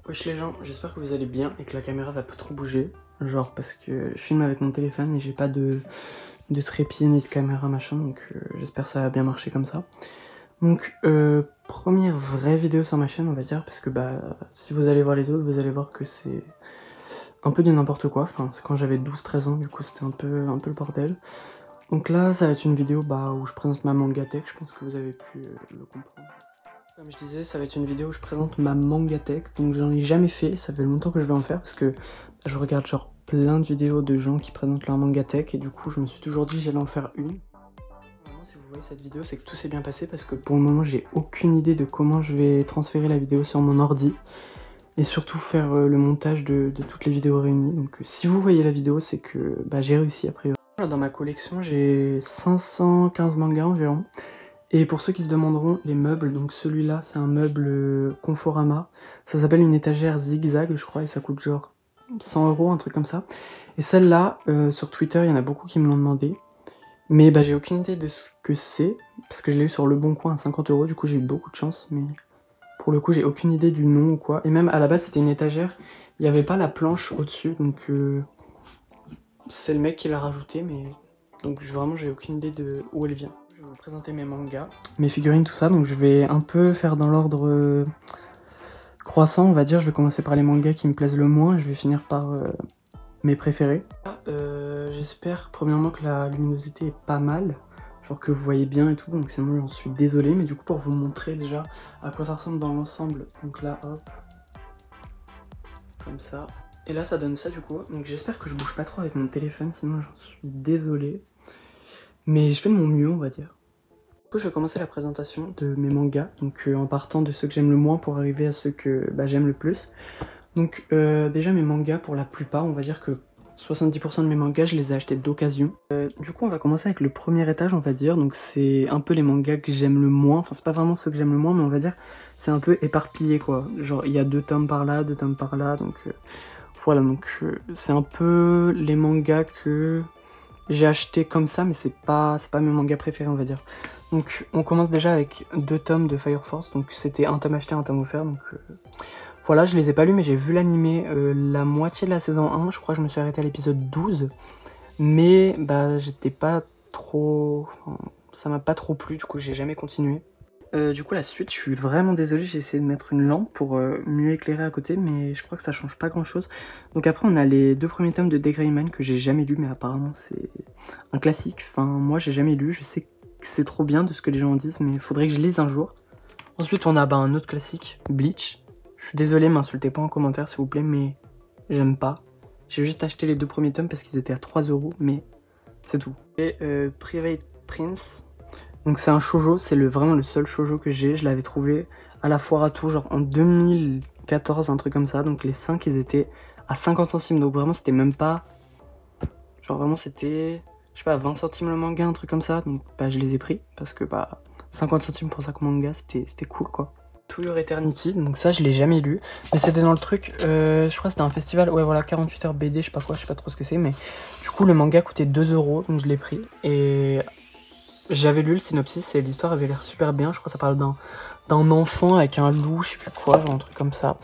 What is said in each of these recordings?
Wesh les gens, j'espère que vous allez bien et que la caméra va pas trop bouger. Genre parce que je filme avec mon téléphone et j'ai pas de trépied ni de caméra machin, donc j'espère que ça va bien marcher comme ça. Donc première vraie vidéo sur ma chaîne on va dire, parce que bah si vous allez voir les autres, vous allez voir que c'est un peu du n'importe quoi. Enfin c'est quand j'avais 12-13 ans, du coup c'était un peu le bordel. Donc là ça va être une vidéo où je présente ma mangatech, je pense que vous avez pu le comprendre. Comme je disais, ça va être une vidéo où je présente ma mangatech, donc j'en ai jamais fait, ça fait longtemps que je vais en faire parce que je regarde genre plein de vidéos de gens qui présentent leur mangatech et du coup je me suis toujours dit que j'allais en faire une. Vraiment, si vous voyez cette vidéo, c'est que tout s'est bien passé parce que pour le moment j'ai aucune idée de comment je vais transférer la vidéo sur mon ordi et surtout faire le montage de toutes les vidéos réunies. Donc si vous voyez la vidéo, c'est que j'ai réussi a priori. Dans ma collection j'ai 515 mangas environ. Et pour ceux qui se demanderont, les meubles, donc celui-là c'est un meuble Conforama, ça s'appelle une étagère zigzag je crois et ça coûte genre 100 €, un truc comme ça. Et celle-là, sur Twitter il y en a beaucoup qui me l'ont demandé, mais j'ai aucune idée de ce que c'est, parce que je l'ai eu sur Le Bon Coin à 50 €, du coup j'ai eu beaucoup de chance, mais pour le coup j'ai aucune idée du nom ou quoi. Et même à la base c'était une étagère, il n'y avait pas la planche au-dessus, donc c'est le mec qui l'a rajouté, mais donc vraiment j'ai aucune idée de où elle vient. Je vais vous présenter mes mangas, mes figurines, tout ça, donc je vais un peu faire dans l'ordre croissant, on va dire. Je vais commencer par les mangas qui me plaisent le moins et je vais finir par mes préférés. J'espère premièrement que la luminosité est pas mal, genre que vous voyez bien et tout, donc sinon j'en suis désolé, mais du coup pour vous montrer déjà à quoi ça ressemble dans l'ensemble, donc là hop, comme ça. Et là ça donne ça du coup, donc j'espère que je bouge pas trop avec mon téléphone, sinon j'en suis désolé. Mais je fais de mon mieux on va dire. Du coup je vais commencer la présentation de mes mangas, donc en partant de ceux que j'aime le moins pour arriver à ceux que j'aime le plus. Donc déjà mes mangas, pour la plupart, on va dire que 70% de mes mangas je les ai achetés d'occasion. Du coup on va commencer avec le premier étage on va dire, donc c'est un peu les mangas que j'aime le moins, enfin c'est pas vraiment ceux que j'aime le moins mais on va dire c'est un peu éparpillé quoi. Genre il y a 2 tomes par là, 2 tomes par là, donc voilà, donc c'est un peu les mangas que j'ai acheté comme ça, mais c'est pas mes mangas préférés on va dire. Donc on commence déjà avec 2 tomes de Fire Force, donc c'était un tome acheté, un tome offert, donc voilà, je les ai pas lus mais j'ai vu l'animé la moitié de la saison 1, je crois que je me suis arrêté à l'épisode 12, mais j'étais pas trop... Enfin, ça m'a pas trop plu, du coup j'ai jamais continué. Du coup la suite, je suis vraiment désolé, j'ai essayé de mettre une lampe pour mieux éclairer à côté, mais je crois que ça change pas grand chose. Donc après on a les 2 premiers tomes de Degreyman que j'ai jamais lu, mais apparemment c'est un classique. Enfin moi j'ai jamais lu, je sais que c'est trop bien de ce que les gens en disent, mais il faudrait que je lise un jour. Ensuite on a un autre classique, Bleach. Je suis désolé, m'insultez pas en commentaire s'il vous plaît, mais j'aime pas. J'ai juste acheté les 2 premiers tomes parce qu'ils étaient à 3 €, mais c'est tout. Et Private Prince. Donc c'est un shoujo, c'est vraiment le seul shoujo que j'ai. Je l'avais trouvé à la foire à tout, genre en 2014, un truc comme ça. Donc les 5 ils étaient à 50 centimes, donc vraiment c'était même pas... Genre vraiment c'était, je sais pas, 20 centimes le manga, un truc comme ça. Donc je les ai pris, parce que 50 centimes pour 5 mangas, c'était cool quoi. To Your Eternity, donc ça je l'ai jamais lu, mais c'était dans le truc, je crois que c'était un festival, ouais voilà, 48 heures BD, je sais pas quoi, je sais pas trop ce que c'est, mais du coup le manga coûtait 2 €, donc je l'ai pris, et j'avais lu le synopsis et l'histoire avait l'air super bien, je crois que ça parle d'un enfant avec un loup, je sais plus quoi, genre un truc comme ça.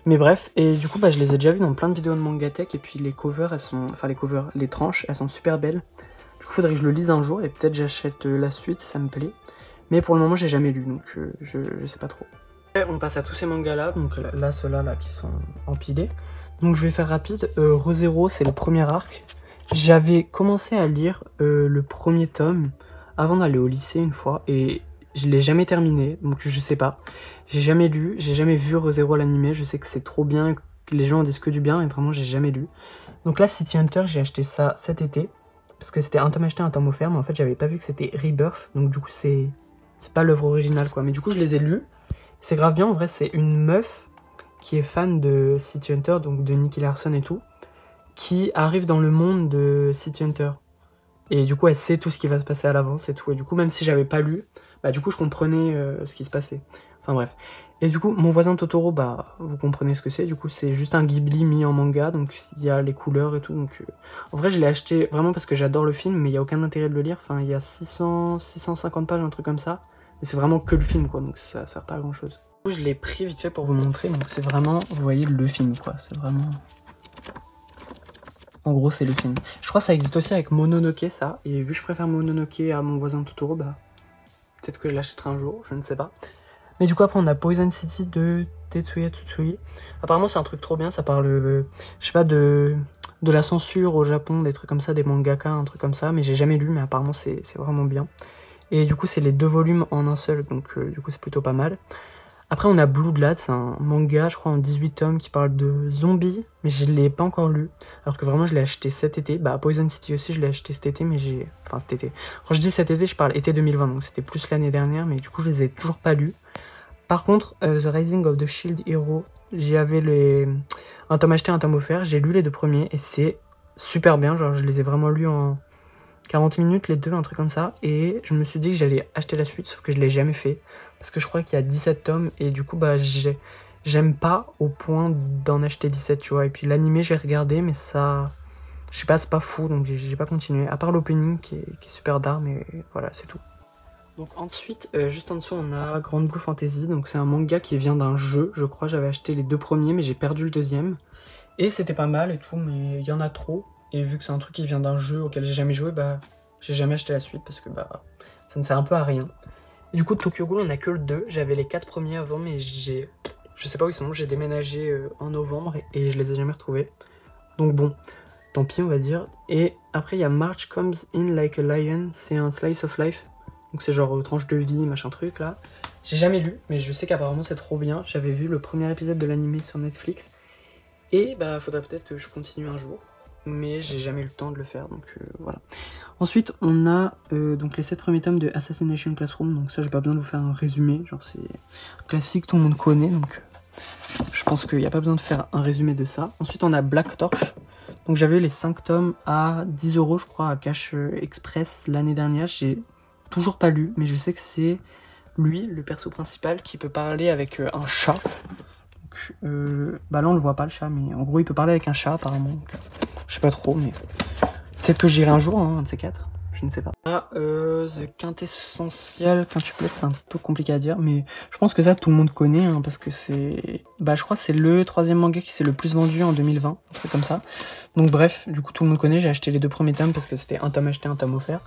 Mais bref, et du coup je les ai déjà vus dans plein de vidéos de Mangatech, et puis les covers, elles sont, enfin les tranches, elles sont super belles. Du coup faudrait que je le lise un jour, et peut-être j'achète la suite si ça me plaît. Mais pour le moment j'ai jamais lu, donc je sais pas trop. On passe à tous ces mangas là, donc là ceux-là là qui sont empilés. Donc je vais faire rapide. Re:Zero, c'est le premier arc. J'avais commencé à lire le premier tome avant d'aller au lycée une fois et je l'ai jamais terminé, donc je sais pas. J'ai jamais lu, j'ai jamais vu Re:Zero l'animé, je sais que c'est trop bien, que les gens en disent que du bien et vraiment j'ai jamais lu. Donc là City Hunter, j'ai acheté ça cet été parce que c'était un tome acheté, un tome offert, mais en fait j'avais pas vu que c'était Rebirth, donc du coup c'est pas l'œuvre originale quoi. Mais du coup je les ai lus. C'est grave bien, en vrai, c'est une meuf qui est fan de City Hunter, donc de Nicky Larson et tout, qui arrive dans le monde de City Hunter. Et du coup, elle sait tout ce qui va se passer à l'avance et tout. Et du coup, même si j'avais pas lu, du coup, je comprenais ce qui se passait. Enfin bref. Et du coup, Mon voisin Totoro, vous comprenez ce que c'est. Du coup, c'est juste un Ghibli mis en manga, donc il y a les couleurs et tout. Donc, en vrai, je l'ai acheté vraiment parce que j'adore le film, mais il n'y a aucun intérêt de le lire. Enfin, il y a 650 pages, un truc comme ça. Et c'est vraiment que le film, quoi, donc ça sert pas à grand chose. Je l'ai pris vite fait pour vous montrer, donc c'est vraiment, vous voyez, le film quoi, c'est vraiment... En gros c'est le film. Je crois que ça existe aussi avec Mononoke ça, et vu que je préfère Mononoke à Mon voisin Totoro, bah peut-être que je l'achèterai un jour, je ne sais pas. Mais du coup après on a Poison City de Tetsuya Tsutsui. Apparemment c'est un truc trop bien, ça parle, je sais pas, de la censure au Japon, des trucs comme ça, des mangaka, un truc comme ça, mais j'ai jamais lu, mais apparemment c'est vraiment bien. Et du coup c'est les 2 volumes en un seul, donc du coup c'est plutôt pas mal. Après on a Blue Glad, c'est un manga je crois en 18 tomes qui parle de zombies, mais je l'ai pas encore lu, alors que vraiment je l'ai acheté cet été. Bah Poison City aussi je l'ai acheté cet été, mais j'ai... Enfin cet été. Quand je dis cet été je parle été 2020, donc c'était plus l'année dernière, mais du coup je les ai toujours pas lus. Par contre The Rising of the Shield Hero, j'y avais un tome acheté, un tome offert, j'ai lu les 2 premiers et c'est super bien, genre je les ai vraiment lus en 40 minutes les 2, un truc comme ça, et je me suis dit que j'allais acheter la suite, sauf que je l'ai jamais fait, parce que je crois qu'il y a 17 tomes, et du coup bah j'aime pas au point d'en acheter 17, tu vois, et puis l'animé j'ai regardé, mais ça, je sais pas, c'est pas fou, donc j'ai pas continué, à part l'opening qui est super dark, mais voilà, c'est tout. Donc ensuite, juste en dessous, on a Grand Blue Fantasy, donc c'est un manga qui vient d'un jeu, je crois, j'avais acheté les 2 premiers, mais j'ai perdu le deuxième, et c'était pas mal et tout, mais il y en a trop. Et vu que c'est un truc qui vient d'un jeu auquel j'ai jamais joué, bah j'ai jamais acheté la suite parce que bah ça me sert un peu à rien. Et du coup Tokyo Ghoul on a que le 2, j'avais les 4 premiers avant mais je sais pas où ils sont, j'ai déménagé en novembre et je les ai jamais retrouvés. Donc bon, tant pis on va dire. Et après il y a March Comes In Like a Lion, c'est un slice of life. Donc c'est genre tranche de vie, machin truc là. J'ai jamais lu, mais je sais qu'apparemment c'est trop bien. J'avais vu le premier épisode de l'animé sur Netflix. Et bah faudrait peut-être que je continue un jour, mais j'ai jamais eu le temps de le faire, donc voilà. Ensuite on a donc les 7 premiers tomes de Assassination Classroom, donc ça j'ai pas besoin de vous faire un résumé, genre c'est un classique, tout le monde connaît, donc je pense qu'il n'y a pas besoin de faire un résumé de ça. Ensuite on a Black Torch, donc j'avais les 5 tomes à 10 € je crois à Cash Express l'année dernière, j'ai toujours pas lu, mais je sais que c'est lui, le perso principal, qui peut parler avec un chat. Bah là on le voit pas le chat, mais en gros il peut parler avec un chat apparemment, donc, je sais pas trop, mais peut-être que j'irai un jour, hein, un de ces 4, je ne sais pas. Ah, The Quintessential Quintuplet, c'est un peu compliqué à dire, mais je pense que ça tout le monde connaît, hein, parce que c'est... Bah je crois que c'est le 3e manga qui s'est le plus vendu en 2020, un truc comme ça. Donc bref, du coup tout le monde connaît, j'ai acheté les 2 premiers tomes parce que c'était un tome acheté, un tome offert.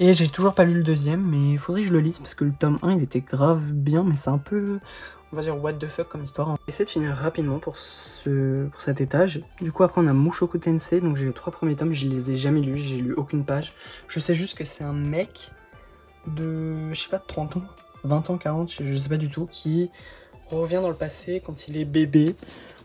Et j'ai toujours pas lu le deuxième, mais il faudrait que je le lise parce que le tome 1 il était grave bien, mais c'est un peu... On va dire what the fuck comme histoire. J'essaie de finir rapidement pour cet étage. Du coup après on a Mushoku Tensei, donc j'ai les 3 premiers tomes, je les ai jamais lus, j'ai lu aucune page. Je sais juste que c'est un mec de, je sais pas, de 30 ans, 20 ans, 40, je sais pas du tout, qui revient dans le passé quand il est bébé,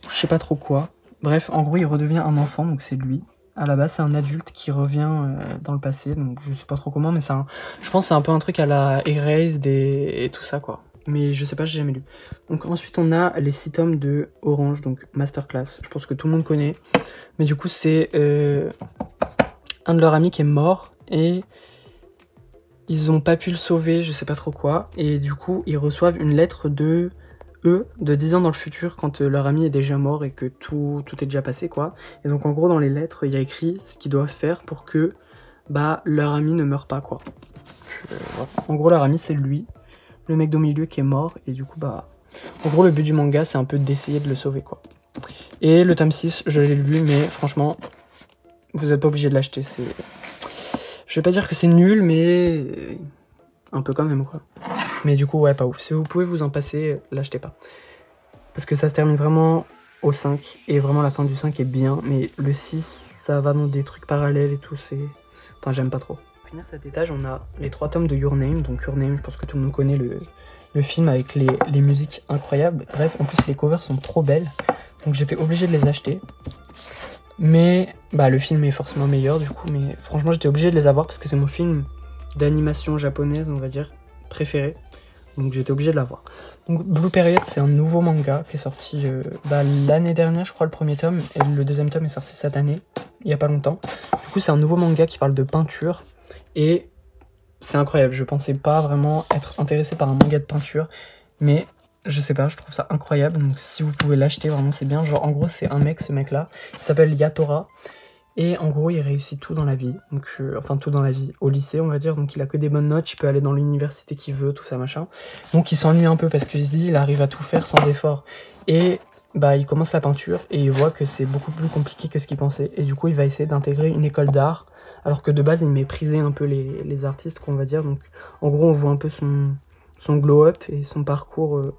je sais pas trop quoi. Bref, en gros il redevient un enfant, donc c'est lui. À la base c'est un adulte qui revient dans le passé, donc je sais pas trop comment, mais c'est un... Je pense que c'est un peu un truc à la Erased et tout ça quoi. Mais je sais pas, j'ai jamais lu. Donc ensuite on a les 6 tomes de Orange, donc Masterclass. Je pense que tout le monde connaît. Mais du coup c'est un de leurs amis qui est mort et ils ont pas pu le sauver, je sais pas trop quoi. Et du coup ils reçoivent une lettre de eux de 10 ans dans le futur quand leur ami est déjà mort et que tout est déjà passé quoi. Et donc en gros dans les lettres il y a écrit ce qu'ils doivent faire pour que bah leur ami ne meure pas quoi. Voilà. En gros leur ami c'est lui, le mec au milieu qui est mort, et du coup bah en gros le but du manga c'est un peu d'essayer de le sauver quoi. Et le tome 6 je l'ai lu, mais franchement vous êtes pas obligé de l'acheter, c'est... Je vais pas dire que c'est nul, mais un peu quand même quoi. Mais du coup ouais pas ouf, si vous pouvez vous en passer, l'achetez pas. Parce que ça se termine vraiment au 5, et vraiment la fin du 5 est bien, mais le 6 ça va dans des trucs parallèles et tout, c'est... Enfin j'aime pas trop. Pour finir cet étage on a les 3 tomes de Your Name, donc Your Name je pense que tout le monde connaît le film avec les musiques incroyables. Bref, en plus les covers sont trop belles, donc j'étais obligé de les acheter. Mais bah le film est forcément meilleur du coup, mais franchement j'étais obligé de les avoir parce que c'est mon film d'animation japonaise on va dire préféré, donc j'étais obligé de l'avoir. Donc Blue Period c'est un nouveau manga qui est sorti l'année dernière je crois, le premier tome, et le deuxième tome est sorti cette année, il y a pas longtemps. Du coup c'est un nouveau manga qui parle de peinture et c'est incroyable, je pensais pas vraiment être intéressé par un manga de peinture, mais je sais pas, je trouve ça incroyable, donc si vous pouvez l'acheter vraiment c'est bien. Genre en gros c'est un mec, ce mec là, il s'appelle Yatora, Et en gros, il réussit tout dans la vie, donc enfin tout dans la vie, au lycée on va dire, donc il a que des bonnes notes, il peut aller dans l'université qu'il veut, tout ça machin. Donc il s'ennuie un peu parce qu'il se dit il arrive à tout faire sans effort. Et bah il commence la peinture et il voit que c'est beaucoup plus compliqué que ce qu'il pensait. Et du coup il va essayer d'intégrer une école d'art, alors que de base il méprisait un peu les artistes qu'on va dire. Donc en gros on voit un peu son glow-up et son parcours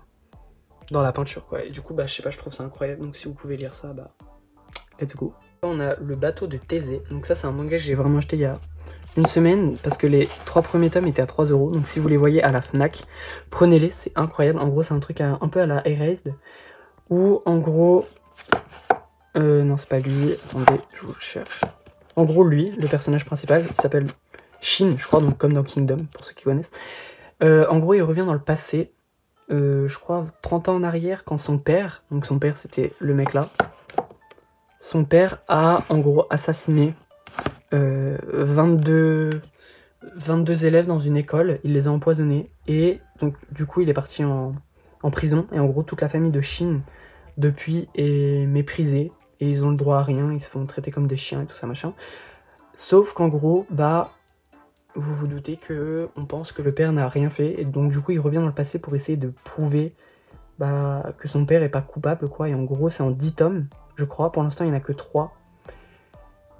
dans la peinture quoi. Et du coup bah je sais pas, je trouve ça incroyable, donc si vous pouvez lire ça, bah let's go. On a le bateau de Thésée, donc ça c'est un manga que j'ai vraiment acheté il y a une semaine parce que les 3 premiers tomes étaient à 3 €, donc si vous les voyez à la Fnac, prenez-les, c'est incroyable. En gros c'est un truc un peu à la Erased, où en gros, non c'est pas lui, attendez, je vous le cherche. En gros lui, le personnage principal, il s'appelle Shin, je crois, donc comme dans Kingdom, pour ceux qui connaissent. En gros il revient dans le passé, je crois 30 ans en arrière, quand son père, donc son père c'était le mec là, son père a en gros assassiné 22 élèves dans une école, il les a empoisonnés et donc du coup il est parti en prison et en gros toute la famille de Shin depuis est méprisée et ils ont le droit à rien, ils se font traiter comme des chiens et tout ça machin. Sauf qu'en gros, bah vous vous doutez que on pense que le père n'a rien fait et donc du coup il revient dans le passé pour essayer de prouver bah, que son père est pas coupable quoi, et en gros c'est en 10 tomes je crois, pour l'instant il n'y en a que 3.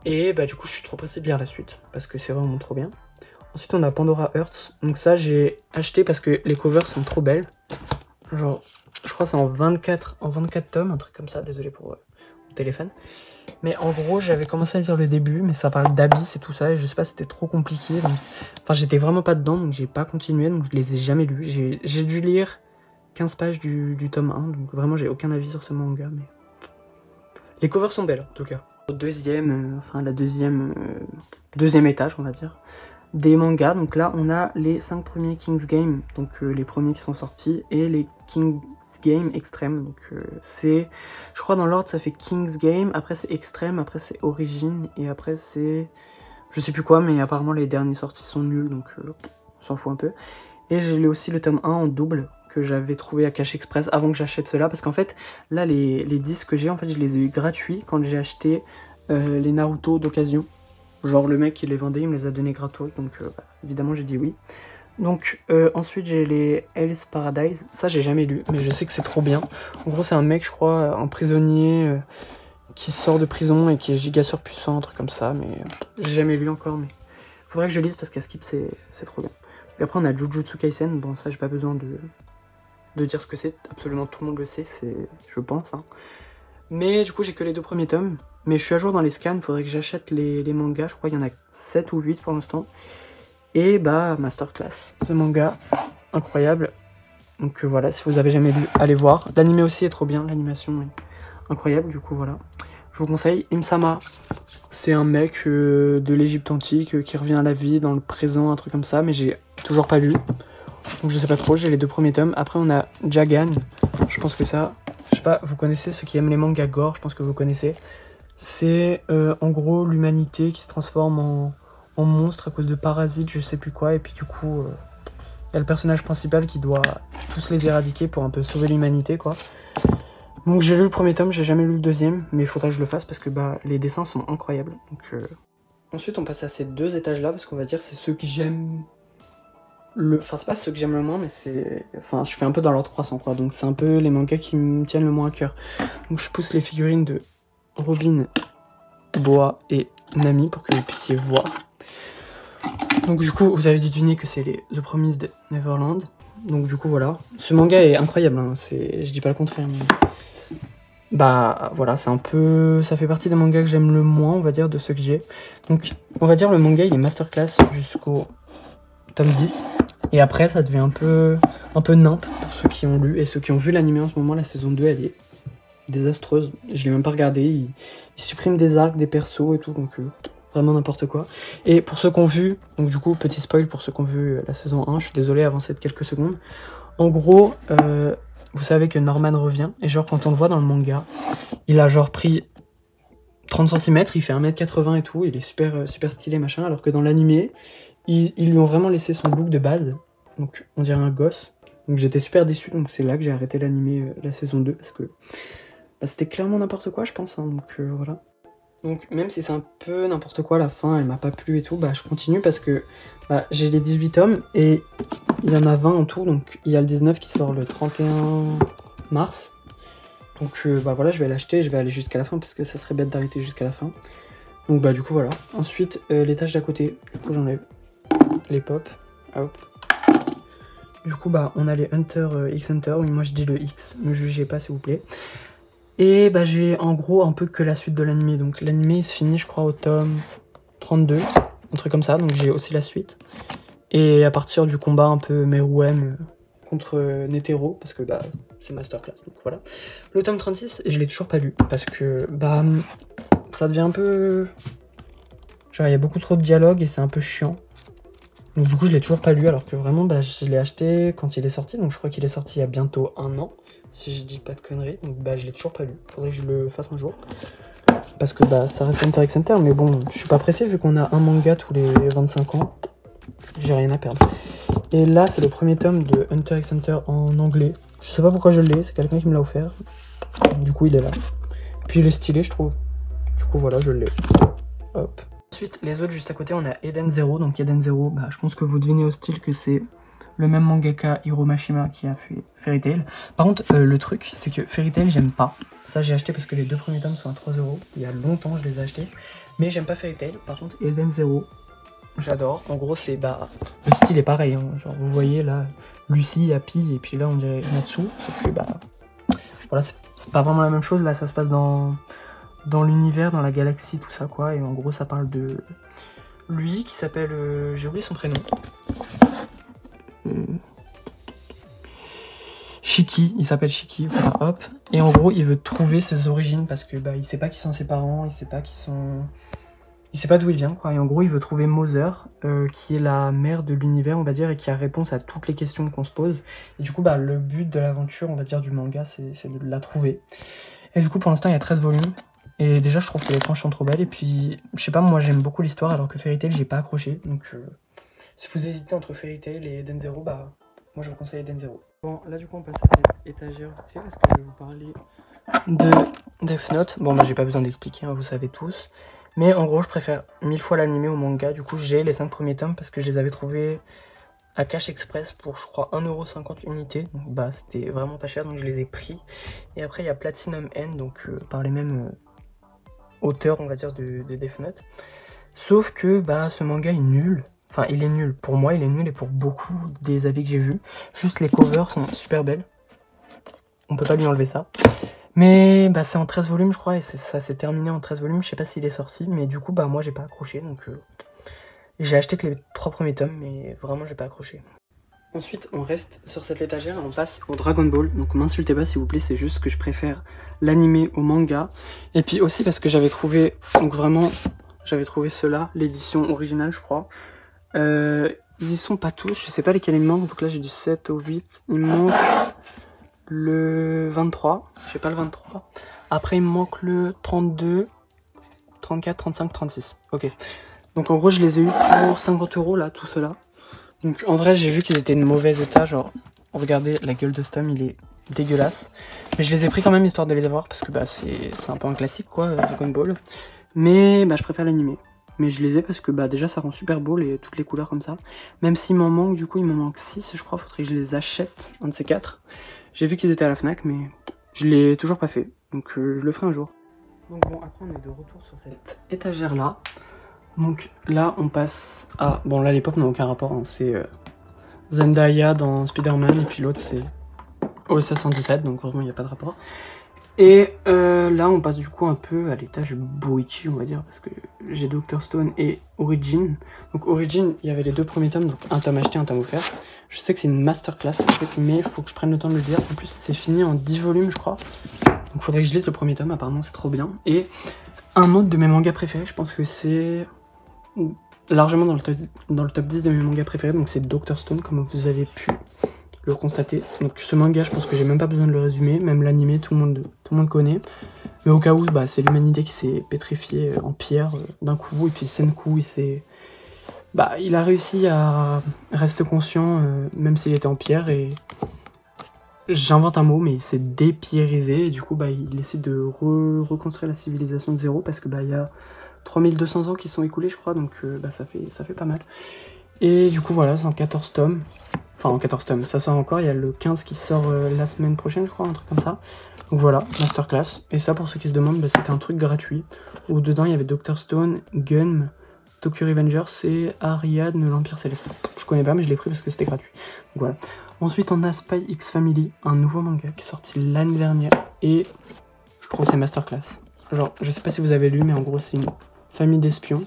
Et bah du coup je suis trop pressé de lire la suite, parce que c'est vraiment trop bien. Ensuite on a Pandora Hearts, donc ça j'ai acheté parce que les covers sont trop belles. Genre, je crois que c'est en 24 tomes, un truc comme ça, désolé pour mon téléphone. Mais en gros j'avais commencé à lire le début, mais ça parle d'abysse et tout ça, et je sais pas, c'était trop compliqué. Donc... Enfin j'étais vraiment pas dedans, donc j'ai pas continué, donc je les ai jamais lus. J'ai dû lire 15 pages du tome 1, donc vraiment j'ai aucun avis sur ce manga, mais... Les covers sont belles en tout cas. Au deuxième, enfin la deuxième étage on va dire, des mangas. Donc là on a les 5 premiers King's Game, donc les premiers qui sont sortis, et les King's Game Extreme. Donc c'est, je crois dans l'ordre ça fait King's Game, après c'est Extreme, après c'est Origin, et après c'est... Je sais plus quoi, mais apparemment les derniers sortis sont nuls, donc on s'en fout un peu. Et j'ai aussi le tome 1 en double, que j'avais trouvé à Cash Express avant que j'achète cela, parce qu'en fait là les disques que j'ai, en fait je les ai eu gratuits quand j'ai acheté les Naruto d'occasion. Genre le mec qui les vendait il me les a donnés gratos, donc bah, évidemment j'ai dit oui. Donc ensuite j'ai les Hell's Paradise, ça j'ai jamais lu mais je sais que c'est trop bien. En gros c'est un mec je crois, un prisonnier qui sort de prison et qui est giga surpuissant, un truc comme ça, mais j'ai jamais lu encore, mais faudrait que je lise parce qu'à Skip c'est trop bien. Et après on a Jujutsu Kaisen, bon ça j'ai pas besoin de dire ce que c'est, absolument tout le monde le sait, c'est, je pense. Hein. Mais du coup j'ai que les 2 premiers tomes, mais je suis à jour dans les scans, faudrait que j'achète les mangas, je crois qu'il y en a 7 ou 8 pour l'instant. Et bah Masterclass, ce manga, incroyable. Donc voilà, si vous avez jamais lu, allez voir. L'anime aussi est trop bien, l'animation est incroyable, du coup voilà. Je vous conseille Im-sama, c'est un mec de l'Égypte antique qui revient à la vie dans le présent, un truc comme ça, mais j'ai toujours pas lu. Donc je sais pas trop, j'ai les 2 premiers tomes. Après on a Jagan, je pense que ça, je sais pas, vous connaissez, ceux qui aiment les mangas gore, je pense que vous connaissez. C'est en gros l'humanité qui se transforme en monstre à cause de parasites, je sais plus quoi, et puis du coup, il y a le personnage principal qui doit tous les éradiquer pour un peu sauver l'humanité quoi. Donc j'ai lu le premier tome, j'ai jamais lu le deuxième, mais il faudrait que je le fasse parce que bah les dessins sont incroyables. Donc, ensuite on passe à ces 2 étages là, parce qu'on va dire c'est ceux que j'aime... Enfin c'est pas ceux que j'aime le moins, mais c'est... Enfin je fais un peu dans l'ordre croissant quoi, donc c'est un peu les mangas qui me tiennent le moins à cœur. Donc je pousse les figurines de Robin, Boa et Nami pour que vous puissiez voir. Donc du coup vous avez dû deviner que c'est les The Promised Neverland. Donc du coup voilà, ce manga est incroyable, hein. Je dis pas le contraire, mais... Bah voilà, c'est un peu... Ça fait partie des mangas que j'aime le moins, on va dire, de ceux que j'ai. Donc on va dire le manga il est masterclass jusqu'au tome 10. Et après ça devient un peu nimp pour ceux qui ont lu et ceux qui ont vu l'anime en ce moment. La saison 2 elle est désastreuse, je l'ai même pas regardé. Ils suppriment des arcs, des persos et tout, donc vraiment n'importe quoi. Et pour ceux qui ont vu, donc du coup petit spoil pour ceux qui ont vu la saison 1, je suis désolé avancer de quelques secondes. En gros, vous savez que Norman revient, et genre quand on le voit dans le manga, il a genre pris 30 cm, il fait 1m80 et tout, il est super stylé machin, alors que dans l'animé, ils lui ont vraiment laissé son look de base, donc on dirait un gosse. Donc j'étais super déçu, donc c'est là que j'ai arrêté l'animé la saison 2, parce que bah, c'était clairement n'importe quoi je pense, hein, donc voilà. Donc même si c'est un peu n'importe quoi à la fin, elle m'a pas plu et tout, bah je continue parce que bah, j'ai les 18 tomes et il y en a 20 en tout, donc il y a le 19 qui sort le 31 mars. Donc bah voilà, je vais l'acheter et je vais aller jusqu'à la fin parce que ça serait bête d'arrêter jusqu'à la fin. Donc bah du coup voilà. Ensuite l'étage d'à côté, du coup j'enlève les pop, hop. Du coup bah on a les Hunter X Hunter, oui moi je dis le X, ne jugez pas s'il vous plaît. Et bah j'ai en gros un peu que la suite de l'animé, donc l'animé se finit je crois au tome 32, un truc comme ça, donc j'ai aussi la suite. Et à partir du combat un peu Meruem contre Netero, parce que bah c'est masterclass, donc voilà. Le tome 36, je l'ai toujours pas lu, parce que bah ça devient un peu... Genre il y a beaucoup trop de dialogues et c'est un peu chiant. Donc du coup je l'ai toujours pas lu, alors que vraiment bah, je l'ai acheté quand il est sorti, donc je crois qu'il est sorti il y a bientôt 1 an, si je dis pas de conneries, donc bah je l'ai toujours pas lu, faudrait que je le fasse un jour. Parce que bah ça reste Hunter x Hunter, mais bon, je suis pas pressé vu qu'on a un manga tous les 25 ans, j'ai rien à perdre. Et là c'est le premier tome de Hunter x Hunter en anglais, je sais pas pourquoi je l'ai, c'est quelqu'un qui me l'a offert, du coup il est là. Puis il est stylé je trouve, du coup voilà je l'ai, hop. Ensuite, les autres juste à côté, on a Eden Zero. Donc Eden Zero, bah, je pense que vous devinez au style que c'est le même mangaka Hiro Mashima qui a fait Fairy Tail. Par contre, le truc, c'est que Fairy Tail, j'aime pas. Ça, j'ai acheté parce que les 2 premiers tomes sont à 3 €. Il y a longtemps, je les ai achetés. Mais j'aime pas Fairy Tail. Par contre, Eden Zero, j'adore. En gros, c'est bah le style est pareil. Hein. Genre, vous voyez là, Lucie, Happy, et puis là, on dirait Natsu. Sauf que bah voilà, c'est pas vraiment la même chose. Là, ça se passe dans l'univers, dans la galaxie, tout ça quoi, et en gros ça parle de lui qui s'appelle, j'ai oublié son prénom, Shiki, il s'appelle Shiki, voilà, hop, et en gros il veut trouver ses origines parce que bah il sait pas qui sont ses parents, il sait pas d'où il vient quoi, et en gros il veut trouver Mother, qui est la mère de l'univers on va dire, et qui a réponse à toutes les questions qu'on se pose, et du coup bah le but de l'aventure on va dire du manga c'est de la trouver, et du coup pour l'instant il y a 13 volumes. Et déjà, je trouve que les planches sont trop belles. Et puis, je sais pas, moi j'aime beaucoup l'histoire alors que Fairy Tail, j'ai pas accroché. Donc, si vous hésitez entre Fairy Tail et Eden Zero, bah, moi je vous conseille Eden Zero. Bon, là du coup, on passe à cette étagère, tu sais, parce que je vais vous parler de Death Note. Bon, bah, j'ai pas besoin d'expliquer, hein, vous savez tous. Mais en gros, je préfère 1000 fois l'animé au manga. Du coup, j'ai les 5 premiers tomes parce que je les avais trouvés à Cash Express pour, je crois, 1,50 € unité. Donc, bah, c'était vraiment pas cher, donc je les ai pris. Et après, il y a Platinum End, donc par les mêmes auteur on va dire de Death Note, sauf que bah ce manga est nul, enfin il est nul, pour moi il est nul et pour beaucoup des avis que j'ai vus, juste les covers sont super belles, on peut pas lui enlever ça, mais bah c'est en 13 volumes je crois et ça s'est terminé en 13 volumes, je sais pas s'il est sorti, mais du coup bah moi j'ai pas accroché, donc j'ai acheté que les 3 premiers tomes, mais vraiment j'ai pas accroché. Ensuite, on reste sur cette étagère et on passe au Dragon Ball. Donc m'insultez pas s'il vous plaît, c'est juste que je préfère l'animé au manga. Et puis aussi parce que j'avais trouvé, donc vraiment, j'avais trouvé ceux-là, l'édition originale je crois. Ils y sont pas tous, je sais pas lesquels il me manquent. Donc là j'ai du 7 au 8, il me manque le 23, je sais pas le 23. Après il me manque le 32, 34, 35, 36. Ok. Donc en gros je les ai eu pour 50 € là, tout cela. Donc en vrai j'ai vu qu'ils étaient de mauvais état, genre regardez la gueule de ce tome, il est dégueulasse. Mais je les ai pris quand même histoire de les avoir parce que bah c'est un peu un classique quoi, Dragon Ball. Mais bah je préfère l'animé. Mais je les ai parce que bah déjà ça rend super beau toutes les couleurs comme ça. Même s'il m'en manque, du coup il m'en manque 6 je crois, faudrait que je les achète, un de ces 4. J'ai vu qu'ils étaient à la Fnac mais je l'ai toujours pas fait, donc je le ferai un jour. Donc bon, après on est de retour sur cette étagère là. Donc là on passe à... Bon là les pop n'ont aucun rapport, hein. C'est Zendaya dans Spider-Man et puis l'autre c'est OSS 117, donc heureusement il n'y a pas de rapport. Et là on passe du coup un peu à l'étage Boichi on va dire, parce que j'ai Dr Stone et Origin. Donc Origin il y avait les 2 premiers tomes, donc un tome acheté, un tome offert. Je sais que c'est une masterclass en fait, mais il faut que je prenne le temps de le dire. En plus c'est fini en 10 volumes je crois, donc faudrait que je lise le premier tome, apparemment c'est trop bien. Et un autre de mes mangas préférés, je pense que c'est largement dans le top 10 de mes mangas préférés, donc c'est Dr Stone comme vous avez pu le constater. Donc ce manga je pense que j'ai même pas besoin de le résumer, même l'animé tout le monde connaît. Mais au cas où, bah, c'est l'humanité qui s'est pétrifiée en pierre d'un coup, et puis Senku il a réussi à rester conscient même s'il était en pierre, et J'invente un mot, mais il s'est dépierrisé et du coup bah il essaie de reconstruire la civilisation de zéro parce que bah il y a 3200 ans qui sont écoulés je crois, donc bah ça fait pas mal. Et du coup voilà, c'est en 14 tomes. Enfin en 14 tomes, ça sort encore, il y a le 15 qui sort la semaine prochaine je crois, un truc comme ça. Donc voilà, masterclass. Et ça pour ceux qui se demandent, bah, c'était un truc gratuit. Où dedans il y avait Dr Stone, Gun, Tokyo Revengers et Ariadne l'Empire Céleste. Je connais pas mais je l'ai pris parce que c'était gratuit. Donc voilà. Ensuite on a Spy X Family, un nouveau manga qui est sorti l'année dernière. Et je trouve c'est masterclass. Genre, je sais pas si vous avez lu, mais en gros c'est une famille d'espions.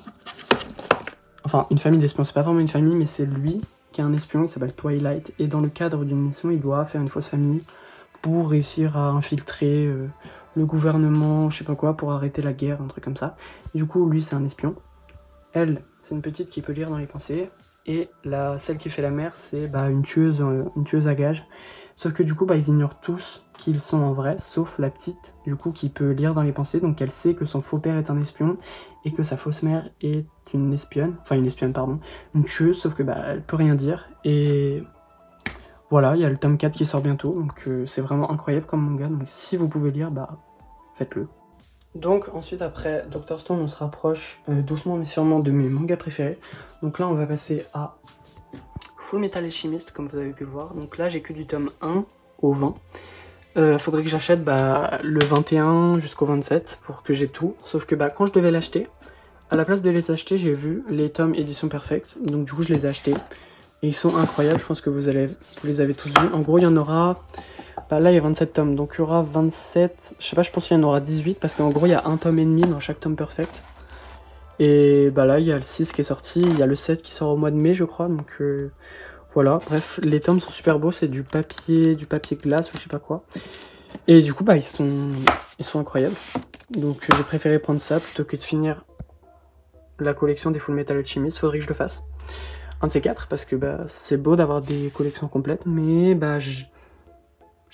Enfin, une famille d'espions, c'est pas vraiment une famille, mais c'est lui qui est un espion, il s'appelle Twilight. Et dans le cadre d'une mission, il doit faire une fausse famille pour réussir à infiltrer le gouvernement, je sais pas quoi, pour arrêter la guerre, un truc comme ça. Et du coup, lui, c'est un espion. Elle, c'est une petite qui peut lire dans les pensées. Et celle qui fait la mère, c'est bah, une tueuse à gages. Sauf que du coup, bah, ils ignorent tous qu'ils sont en vrai, sauf la petite, du coup, qui peut lire dans les pensées. Donc elle sait que son faux père est un espion et que sa fausse mère est une espionne. Enfin, une espionne, pardon. Une tueuse, sauf que bah, elle peut rien dire. Et voilà, il y a le tome 4 qui sort bientôt. Donc c'est vraiment incroyable comme manga. Donc si vous pouvez lire, bah, faites-le. Donc ensuite après Dr Stone on se rapproche doucement mais sûrement de mes mangas préférés. Donc là on va passer à Full Metal Alchemist comme vous avez pu le voir. Donc là j'ai que du tome 1 au 20. Faudrait que j'achète bah, le 21 jusqu'au 27 pour que j'ai tout. Sauf que bah, quand je devais l'acheter, à la place de les acheter j'ai vu les tomes édition perfect. Donc du coup je les ai achetés. Et ils sont incroyables, je pense que vous les avez tous vus. En gros il y en aura... Bah là il y a 27 tomes, donc il y aura 27, je sais pas, je pense qu'il y en aura 18 parce qu'en gros il y a un tome et demi dans chaque tome perfect. Et bah là il y a le 6 qui est sorti, il y a le 7 qui sort au mois de mai je crois, donc voilà. Bref, les tomes sont super beaux, c'est du papier glace ou je sais pas quoi. Et du coup bah ils sont incroyables. Donc j'ai préféré prendre ça plutôt que de finir la collection des Full Metal Alchemist, faudrait que je le fasse. Un de ces quatre parce que bah c'est beau d'avoir des collections complètes, mais bah je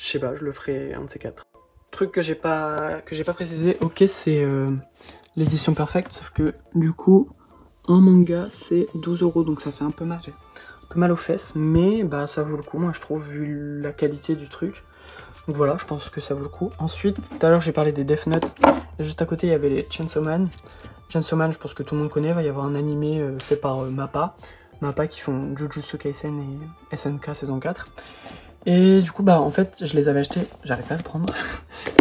sais pas, je le ferai un de ces quatre. Truc que j'ai pas précisé, ok c'est l'édition perfect, sauf que du coup un manga c'est 12 € donc ça fait un peu mal aux fesses, mais bah ça vaut le coup moi je trouve vu la qualité du truc. Donc voilà, je pense que ça vaut le coup. Ensuite, tout à l'heure j'ai parlé des Death Note, et juste à côté il y avait les Chainsaw Man. Chainsaw Man je pense que tout le monde connaît, il va y avoir un animé fait par MAPPA qui font Jujutsu Kaisen et SNK saison 4. Et du coup bah en fait je les avais achetés, j'arrive pas à le prendre,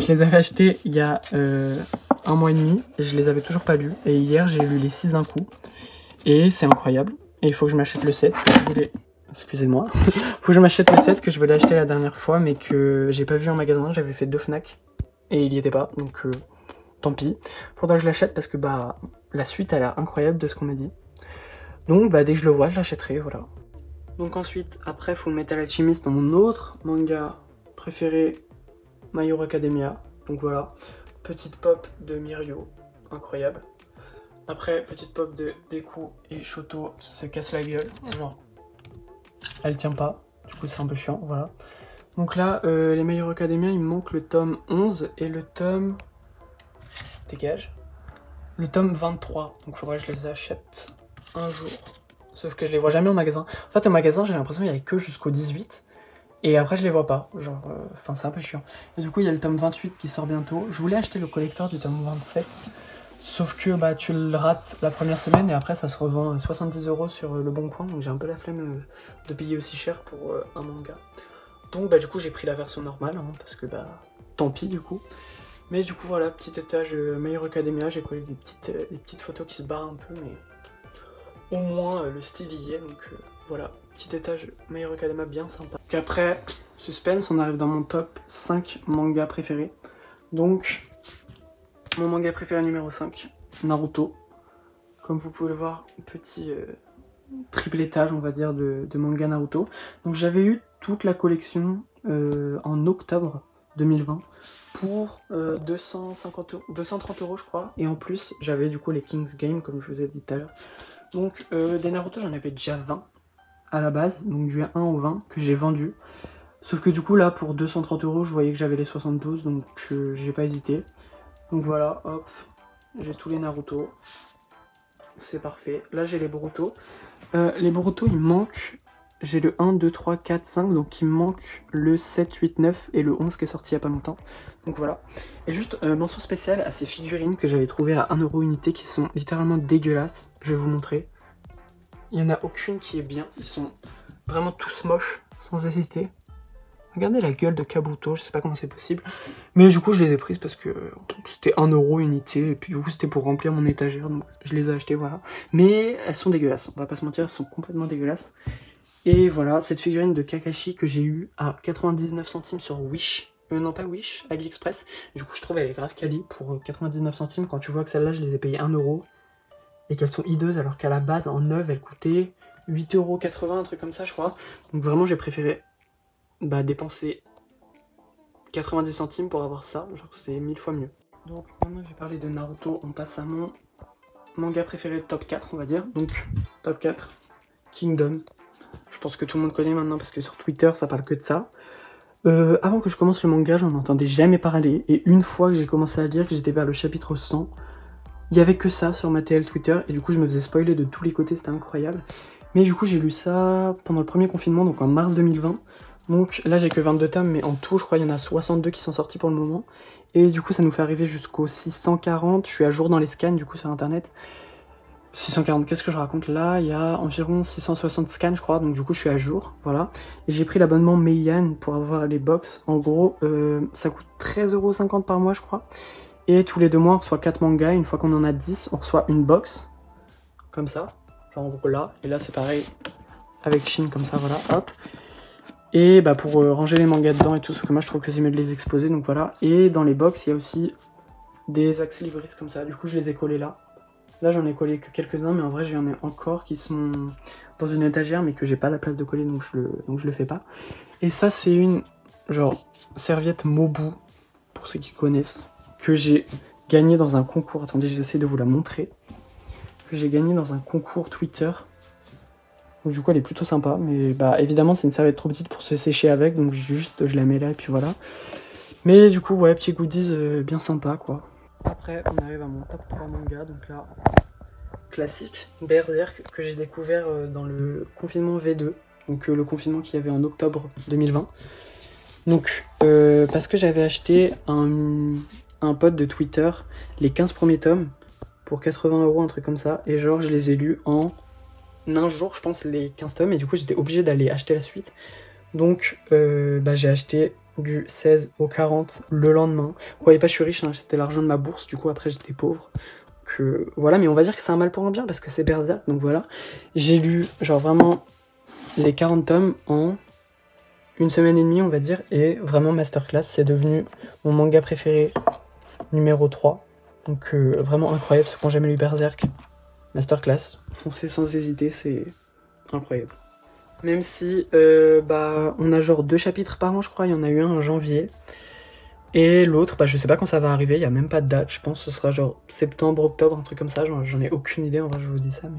je les avais achetés il y a un mois et demi, et je les avais toujours pas lus, et hier j'ai lu les 6 d'un coup, et c'est incroyable, et il faut que je m'achète le 7 que je voulais, excusez-moi, faut que je m'achète le 7 que je voulais acheter la dernière fois, mais que j'ai pas vu en magasin, j'avais fait 2 Fnac, et il y était pas, donc tant pis, faudra que je l'achète parce que bah la suite a l'air incroyable de ce qu'on m'a dit, donc bah dès que je le vois je l'achèterai, voilà. Donc ensuite, après Full Metal Alchemist, dans mon autre manga préféré, My Hero Academia. Donc voilà, petite pop de Mirio, incroyable. Après, petite pop de Deku et Shoto qui se cassent la gueule, genre, elle tient pas, du coup c'est un peu chiant, voilà. Donc là, les My Hero Academia, il me manque le tome 11 et le tome... Dégage. Le tome 23, donc faudrait que je les achète un jour. Sauf que je les vois jamais au magasin. En fait, au magasin, j'ai l'impression qu'il n'y avait que jusqu'au 18. Et après, je les vois pas. Genre, enfin, c'est un peu chiant. Et du coup, il y a le tome 28 qui sort bientôt. Je voulais acheter le collector du tome 27. Sauf que bah, tu le rates la première semaine et après, ça se revend 70 € sur le bon coin. Donc, j'ai un peu la flemme de payer aussi cher pour un manga. Donc, bah, du coup, j'ai pris la version normale. Hein, parce que, bah, tant pis, du coup. Mais du coup, voilà, petit étage My Hero Academia. J'ai collé des petites photos qui se barrent un peu, mais au moins le style y est, donc voilà, petit étage My Hero Academia bien sympa. Donc après, suspense, on arrive dans mon top 5 mangas préférés. Donc, mon manga préféré numéro 5, Naruto. Comme vous pouvez le voir, petit triple étage, on va dire, de manga Naruto. Donc j'avais eu toute la collection en octobre 2020 pour 230 € je crois. Et en plus, j'avais du coup les King's Game, comme je vous ai dit tout à l'heure. Donc des Naruto j'en avais déjà 20 à la base, donc du 1 au 20 que j'ai vendu. Sauf que du coup là pour 230 € je voyais que j'avais les 72, donc j'ai pas hésité. Donc voilà, hop, j'ai tous les Naruto. C'est parfait. Là j'ai les Boruto. Les Boruto il manque j'ai le 1, 2, 3, 4, 5, donc il me manque le 7, 8, 9 et le 11 qui est sorti il y a pas longtemps. Donc voilà. Et juste mention spéciale à ces figurines que j'avais trouvées à 1€ unité qui sont littéralement dégueulasses. Je vais vous montrer. Il n'y en a aucune qui est bien. Ils sont vraiment tous moches, sans hésiter. Regardez la gueule de Kabuto, je sais pas comment c'est possible. Mais du coup je les ai prises parce que c'était 1€ unité. Et puis du coup c'était pour remplir mon étagère. Donc je les ai achetées, voilà. Mais elles sont dégueulasses, on va pas se mentir, elles sont complètement dégueulasses. Et voilà, cette figurine de Kakashi que j'ai eue à 99 centimes sur Wish. Non pas Wish, AliExpress. Du coup je trouve elle est grave quali pour 99 centimes. Quand tu vois que celle-là je les ai payées 1€. Et qu'elles sont hideuses alors qu'à la base en neuve elles coûtaient 8,80€, un truc comme ça je crois. Donc vraiment j'ai préféré dépenser 90 centimes pour avoir ça, genre c'est 1000 fois mieux. Donc maintenant que j'ai parlé de Naruto, on passe à mon manga préféré top 4 on va dire. Donc top 4, Kingdom. Je pense que tout le monde connaît maintenant parce que sur Twitter ça parle que de ça. Avant que je commence le manga, j'en entendais jamais parler. Et une fois que j'ai commencé à lire, que j'étais vers le chapitre 100, il y avait que ça sur ma TL Twitter. Et du coup je me faisais spoiler de tous les côtés, c'était incroyable. Mais du coup j'ai lu ça pendant le premier confinement, donc en mars 2020. Donc là j'ai que 22 tomes, mais en tout je crois qu'il y en a 62 qui sont sortis pour le moment. Et du coup ça nous fait arriver jusqu'au 640, je suis à jour dans les scans du coup sur internet. 640, qu'est-ce que je raconte là? Il y a environ 660 scans je crois, donc du coup je suis à jour, voilà. Et j'ai pris l'abonnement Meian pour avoir les box. En gros ça coûte 13,50€ par mois je crois. Et tous les 2 mois on reçoit 4 mangas, une fois qu'on en a 10 on reçoit une box. Comme ça, genre en gros là, et là c'est pareil avec Shin comme ça, voilà, hop. Et pour ranger les mangas dedans et tout, sauf que moi je trouve que c'est mieux de les exposer, donc voilà. Et dans les box, il y a aussi des axes libris comme ça, du coup je les ai collés là. Là j'en ai collé que quelques-uns, mais en vrai j'en ai encore qui sont dans une étagère, mais que j'ai pas la place de coller, donc je le fais pas. Et ça c'est une, genre, serviette Mobu, pour ceux qui connaissent, que j'ai gagné dans un concours. Attendez, j'essaie de vous la montrer. Que j'ai gagné dans un concours Twitter. Donc du coup elle est plutôt sympa, mais évidemment c'est une serviette trop petite pour se sécher avec, donc juste je la mets là et puis voilà. Mais du coup ouais, petit goodies bien sympa quoi. Après on arrive à mon top 3 manga, donc là, classique, Berserk, que j'ai découvert dans le confinement V2, donc le confinement qu'il y avait en octobre 2020. Donc parce que j'avais acheté un pote de Twitter, les 15 premiers tomes, pour 80€, un truc comme ça, et genre je les ai lus en un jour je pense les 15 tomes, et du coup j'étais obligé d'aller acheter la suite. Donc j'ai acheté du 16 au 40 le lendemain. Croyez pas, je suis riche, hein, c'était l'argent de ma bourse, du coup après j'étais pauvre. Donc voilà, mais on va dire que c'est un mal pour un bien parce que c'est Berserk, donc voilà. J'ai lu genre vraiment les 40 tomes en une semaine et demie on va dire, et vraiment masterclass, c'est devenu mon manga préféré numéro 3. Donc vraiment incroyable, ceux qui n'ont jamais lu Berserk, masterclass, foncez sans hésiter, c'est incroyable. Même si on a genre 2 chapitres par an je crois, il y en a eu un en janvier. Et l'autre, je sais pas quand ça va arriver, il n'y a même pas de date, je pense que ce sera genre septembre, octobre, un truc comme ça, j'en ai aucune idée, en vrai je vous dis ça. Mais...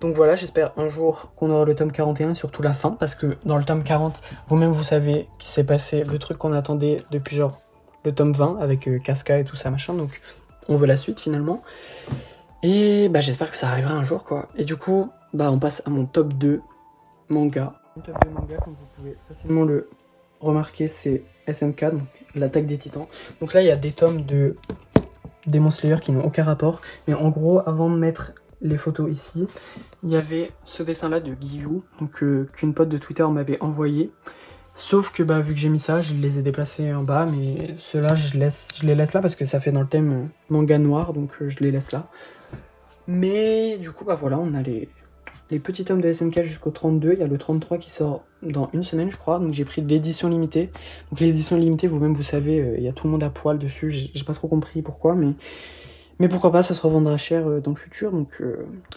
Donc voilà, j'espère un jour qu'on aura le tome 41 et surtout la fin, parce que dans le tome 40, vous-même vous savez qu'il s'est passé le truc qu'on attendait depuis genre le tome 20 avec Casca et tout ça machin, donc on veut la suite finalement. Et j'espère que ça arrivera un jour quoi. Et du coup, on passe à mon top 2 manga. Mon top 2 manga, comme vous pouvez facilement le remarquer, c'est SNK, donc l'attaque des titans. Donc là il y a des tomes de Demon Slayer qui n'ont aucun rapport, mais en gros avant de mettre les photos ici, il y avait ce dessin là de Guillou, donc qu'une pote de Twitter m'avait envoyé. Sauf que vu que j'ai mis ça, je les ai déplacés en bas, mais ceux-là je les laisse là parce que ça fait dans le thème manga noir, donc je les laisse là. Mais du coup voilà, on a les petits tomes de SNK jusqu'au 32, il y a le 33 qui sort dans une semaine je crois, donc j'ai pris l'édition limitée. Donc l'édition limitée, vous-même vous savez, il y a tout le monde à poil dessus, j'ai pas trop compris pourquoi, mais pourquoi pas, ça se revendra cher dans le futur, donc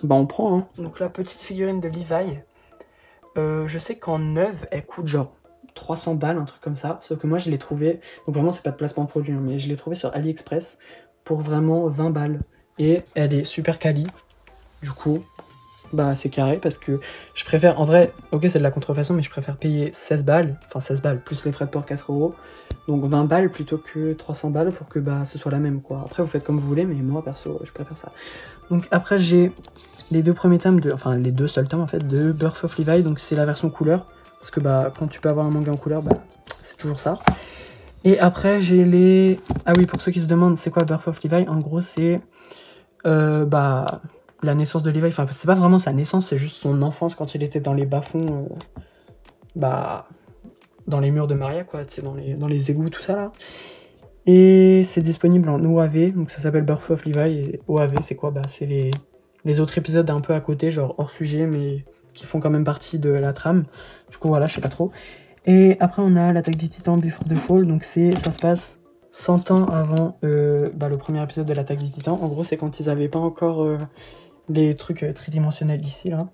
on prend. Hein. Donc la petite figurine de Levi, je sais qu'en neuve, elle coûte genre 300 balles, un truc comme ça, sauf que moi je l'ai trouvé, donc vraiment c'est pas de placement produit, hein, mais je l'ai trouvé sur AliExpress pour vraiment 20 balles, et elle est super quali, du coup... c'est carré parce que je préfère, en vrai, ok c'est de la contrefaçon, mais je préfère payer 16 balles, enfin 16 balles plus les frais de port 4€, Donc 20 balles plutôt que 300 balles pour que bah, ce soit la même quoi. Après vous faites comme vous voulez, mais moi perso je préfère ça. Donc après j'ai les deux premiers tomes, enfin les deux seuls tomes en fait, de Birth of Levi, donc c'est la version couleur. Parce que bah quand tu peux avoir un manga en couleur, bah c'est toujours ça. Et après j'ai les... Ah oui, pour ceux qui se demandent c'est quoi Birth of Levi, en gros c'est bah la naissance de Levi, enfin c'est pas vraiment sa naissance, c'est juste son enfance quand il était dans les bas-fonds, bah dans les murs de Maria quoi, tu sais, dans les égouts, tout ça là. Et c'est disponible en OAV, donc ça s'appelle Birth of Levi, et OAV c'est quoi? Bah c'est les autres épisodes un peu à côté, genre hors sujet, mais qui font quand même partie de la trame. Du coup voilà, je sais pas trop. Et après on a l'attaque des titans Before the Fall, donc ça se passe 100 ans avant bah, le premier épisode de l'attaque des titans. En gros c'est quand ils avaient pas encore les trucs tridimensionnels ici là.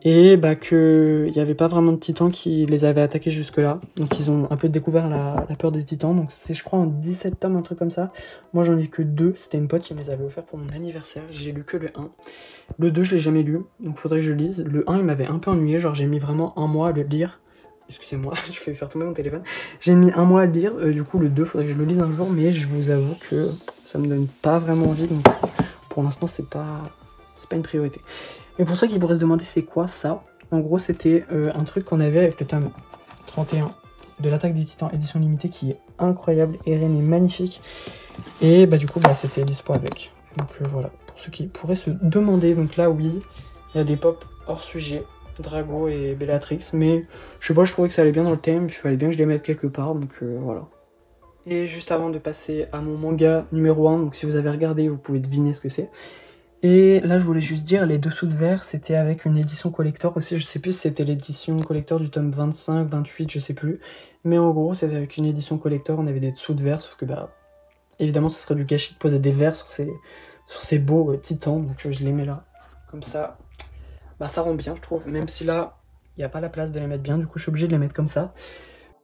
Et bah qu'il n'y avait pas vraiment de titans qui les avaient attaqués jusque là. Donc ils ont un peu découvert la peur des titans. Donc c'est je crois en 17 tomes, un truc comme ça. Moi j'en ai que 2, c'était une pote qui me les avait offerts pour mon anniversaire. J'ai lu que le 1. Le 2 je l'ai jamais lu, donc faudrait que je lise. Le 1 il m'avait un peu ennuyé, genre j'ai mis vraiment un mois à le lire. Excusez-moi, je fais faire tomber mon téléphone. J'ai mis un mois à le lire, du coup le 2 faudrait que je le lise un jour. Mais je vous avoue que ça me donne pas vraiment envie. Donc pour l'instant c'est pas une priorité. Et pour ceux qui pourraient se demander c'est quoi ça, en gros c'était un truc qu'on avait avec le tome 31 de l'attaque des titans édition limitée qui est incroyable, Eren est magnifique. Et bah du coup bah, c'était dispo avec. Donc voilà, pour ceux qui pourraient se demander, donc là oui, il y a des pop hors sujet, Drago et Bellatrix, mais je sais pas, je trouvais que ça allait bien dans le thème, puis il fallait bien que je les mette quelque part, donc voilà. Et juste avant de passer à mon manga numéro 1, donc si vous avez regardé, vous pouvez deviner ce que c'est. Et là je voulais juste dire, les dessous de verre c'était avec une édition collector aussi, je sais plus si c'était l'édition collector du tome 25, 28, je sais plus. Mais en gros c'était avec une édition collector, on avait des dessous de verre, sauf que bah évidemment ce serait du gâchis de poser des verres sur ces beaux titans, donc je les mets là, comme ça. Bah ça rend bien je trouve, même si là il n'y a pas la place de les mettre bien, du coup je suis obligé de les mettre comme ça.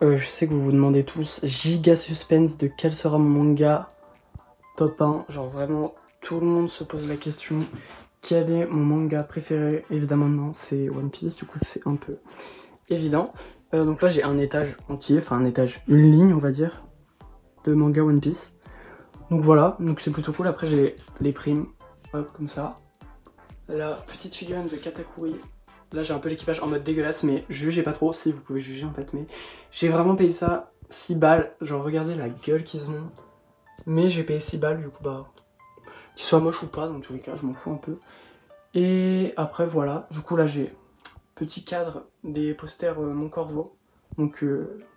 Je sais que vous vous demandez tous, giga suspense de quel sera mon manga top 1, genre vraiment... Tout le monde se pose la question, quel est mon manga préféré? Évidemment non, c'est One Piece, du coup c'est un peu évident. Donc là j'ai un étage entier, enfin un étage, une ligne on va dire, de manga One Piece. Donc voilà, donc c'est plutôt cool. Après j'ai les primes, hop comme ça. La petite figurine de Katakuri. Là j'ai un peu l'équipage en mode dégueulasse, mais jugez pas trop, si vous pouvez juger en fait. Mais j'ai vraiment payé ça 6 balles, genre regardez la gueule qu'ils ont. Mais j'ai payé 6 balles, du coup bah... Qu'il soit moche ou pas, dans tous les cas, je m'en fous un peu. Et après, voilà. Du coup, là, j'ai petit cadre des posters Mon Corvo. Donc,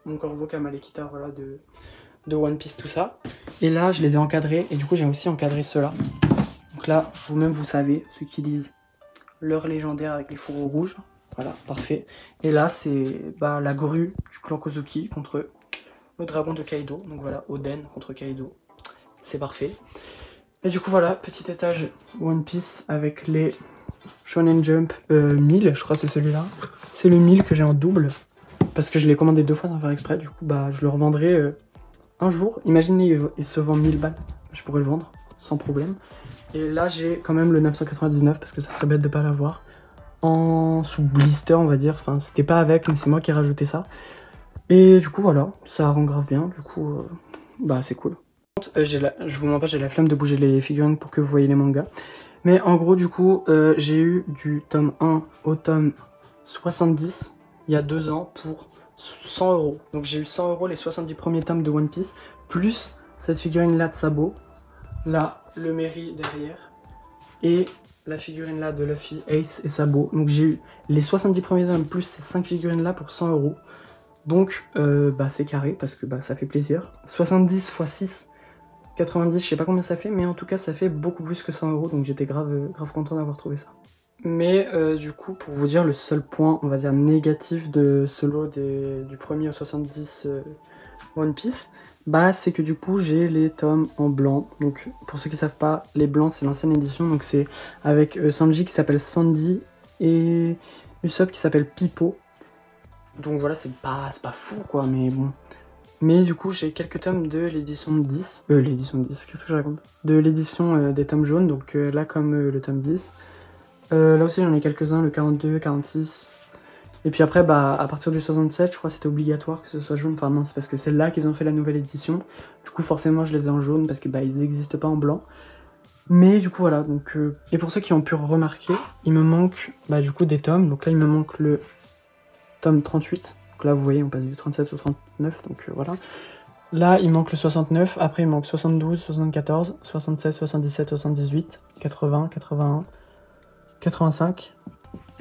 Mon Corvo, Kamalekita, voilà, de One Piece, tout ça. Et là, je les ai encadrés. Et du coup, j'ai aussi encadré ceux-là. Donc là, vous-même, vous savez, ceux qui lisent l'heure légendaire avec les fourreaux rouges. Voilà, parfait. Et là, c'est bah, la grue du clan Kozuki contre le dragon de Kaido. Donc voilà, Oden contre Kaido. C'est parfait. Et du coup voilà, petit étage One Piece avec les Shonen Jump 1000, je crois que c'est celui-là. C'est le 1000 que j'ai en double, parce que je l'ai commandé 2 fois sans faire exprès, du coup bah je le revendrai un jour. Imaginez, il se vend 1000 balles, je pourrais le vendre sans problème. Et là j'ai quand même le 999, parce que ça serait bête de pas l'avoir. En sous blister on va dire, enfin c'était pas avec, mais c'est moi qui ai rajouté ça. Et du coup voilà, ça rend grave bien, du coup bah c'est cool. Je vous mens pas, j'ai la flemme de bouger les figurines pour que vous voyez les mangas. Mais en gros, du coup, j'ai eu du tome 1 au tome 70 il y a 2 ans pour 100 €. Donc j'ai eu 100 € les 70 premiers tomes de One Piece, plus cette figurine là de Sabo, là le Merry derrière, et la figurine là de Luffy, Ace et Sabo. Donc j'ai eu les 70 premiers tomes plus ces 5 figurines là pour 100 €. Donc bah, c'est carré parce que bah, ça fait plaisir. 70 x 6. 90, je sais pas combien ça fait, mais en tout cas ça fait beaucoup plus que 100 €, donc j'étais grave content d'avoir trouvé ça. Mais du coup, pour vous dire, le seul point, on va dire, négatif de ce lot du premier au 70 One Piece, bah c'est que du coup j'ai les tomes en blanc. Donc pour ceux qui savent pas, les blancs c'est l'ancienne édition, donc c'est avec Sanji qui s'appelle Sandy et Usopp qui s'appelle Pipo. Donc voilà, c'est pas fou quoi, mais bon... Mais du coup, j'ai quelques tomes de l'édition 10. Qu'est-ce que je raconte? De l'édition des tomes jaunes, donc là comme le tome 10. Là aussi, j'en ai quelques-uns, le 42, 46. Et puis après, bah, à partir du 67, je crois que c'était obligatoire que ce soit jaune. Enfin non, c'est parce que c'est là qu'ils ont fait la nouvelle édition. Du coup, forcément, je les ai en jaune parce que bah, ils n'existent pas en blanc. Mais du coup, voilà. Donc, et pour ceux qui ont pu remarquer, il me manque bah, du coup des tomes. Donc là, il me manque le tome 38. Donc là, vous voyez, on passe du 37 au 39. Donc voilà. Là, il manque le 69. Après, il manque 72, 74, 76, 77, 78, 80, 81, 85...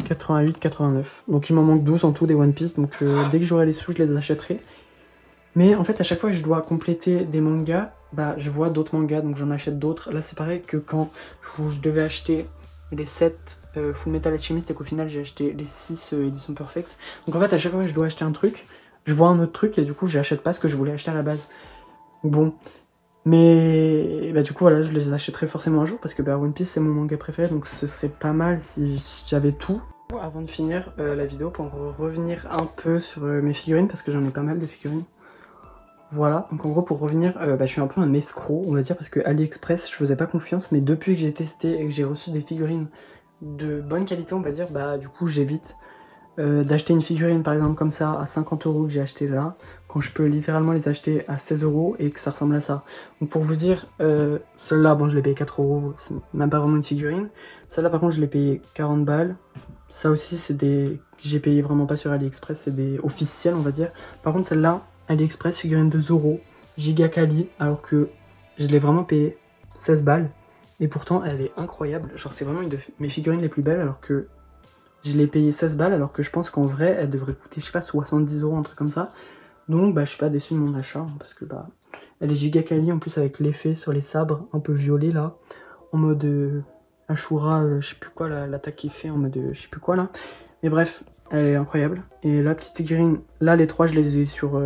88, 89. Donc il m'en manque 12 en tout des One Piece. Donc dès que j'aurai les sous, je les achèterai. Mais en fait, à chaque fois que je dois compléter des mangas, bah je vois d'autres mangas, donc j'en achète d'autres. Là, c'est pareil que quand je devais acheter les 7 Full Metal Alchemist et qu'au final j'ai acheté les 6 éditions Perfect. Donc en fait, à chaque fois que je dois acheter un truc, je vois un autre truc et du coup, j'achète pas ce que je voulais acheter à la base. Bon. Mais bah, du coup, voilà, je les achèterai forcément un jour parce que bah, One Piece c'est mon manga préféré, donc ce serait pas mal si j'avais tout. Avant de finir la vidéo, pour revenir un peu sur mes figurines, parce que j'en ai pas mal de figurines. Voilà, donc en gros pour revenir, bah, je suis un peu un escroc, on va dire, parce que AliExpress, je faisais pas confiance, mais depuis que j'ai testé et que j'ai reçu des figurines de bonne qualité, on va dire, bah du coup j'évite d'acheter une figurine par exemple comme ça à 50 € que j'ai acheté là, quand je peux littéralement les acheter à 16 € et que ça ressemble à ça. Donc pour vous dire, celle-là, bon je l'ai payé 4 €, c'est même pas vraiment une figurine. Celle-là par contre je l'ai payé 40 balles. Ça aussi c'est des... j'ai payé vraiment pas sur AliExpress, c'est des officiels on va dire. Par contre celle-là, AliExpress, figurine de Zoro, Giga Kali, alors que je l'ai vraiment payé 16 balles. Et pourtant elle est incroyable, genre c'est vraiment une de mes figurines les plus belles alors que je l'ai payé 16 balles alors que je pense qu'en vrai elle devrait coûter je sais pas 70 €, un truc comme ça. Donc bah je suis pas déçu de mon achat hein, parce que bah elle est giga quali en plus avec l'effet sur les sabres un peu violet là, en mode Ashura, je sais plus quoi l'attaque qu'il fait en mode je sais plus quoi là. Mais bref, elle est incroyable. Et la petite figurine, là les trois je les ai sur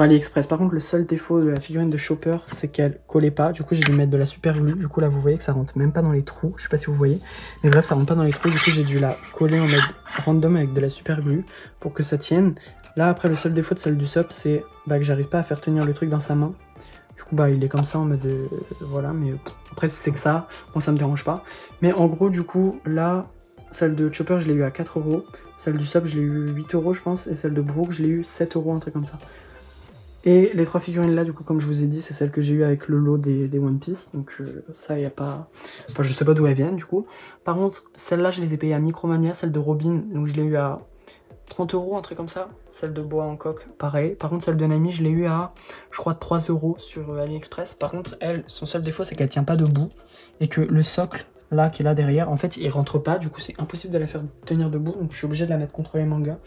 AliExpress. Par contre, le seul défaut de la figurine de Chopper, c'est qu'elle collait pas. Du coup, j'ai dû mettre de la super glue. Du coup, là, vous voyez que ça rentre même pas dans les trous. Je sais pas si vous voyez. Mais bref, ça rentre pas dans les trous. Du coup, j'ai dû la coller en mode random avec de la super glue pour que ça tienne. Là, après, le seul défaut de celle du SOP, c'est bah, que j'arrive pas à faire tenir le truc dans sa main. Du coup, bah, il est comme ça en mode voilà. Mais après, si c'est que ça, moi, ça me dérange pas. Mais en gros, du coup, là, celle de Chopper, je l'ai eu à 4 €. Celle du SOP, je l'ai eu 8 € je pense. Et celle de Brook, je l'ai eu 7 €, un truc comme ça. Et les trois figurines là, du coup, comme je vous ai dit, c'est celles que j'ai eu avec le lot des One Piece. Donc ça, il n'y a pas... Enfin, je sais pas d'où elles viennent, du coup. Par contre, celles-là, je les ai payées à Micromania. Celle de Robin, donc je l'ai eu à 30 €, un truc comme ça. Celle de Bois en coque, pareil. Par contre, celle de Nami, je l'ai eu à, je crois, 3 € sur AliExpress. Par contre, elle, son seul défaut, c'est qu'elle tient pas debout. Et que le socle, là, qui est là derrière, en fait, il rentre pas. Du coup, c'est impossible de la faire tenir debout. Donc, je suis obligé de la mettre contre les mangas.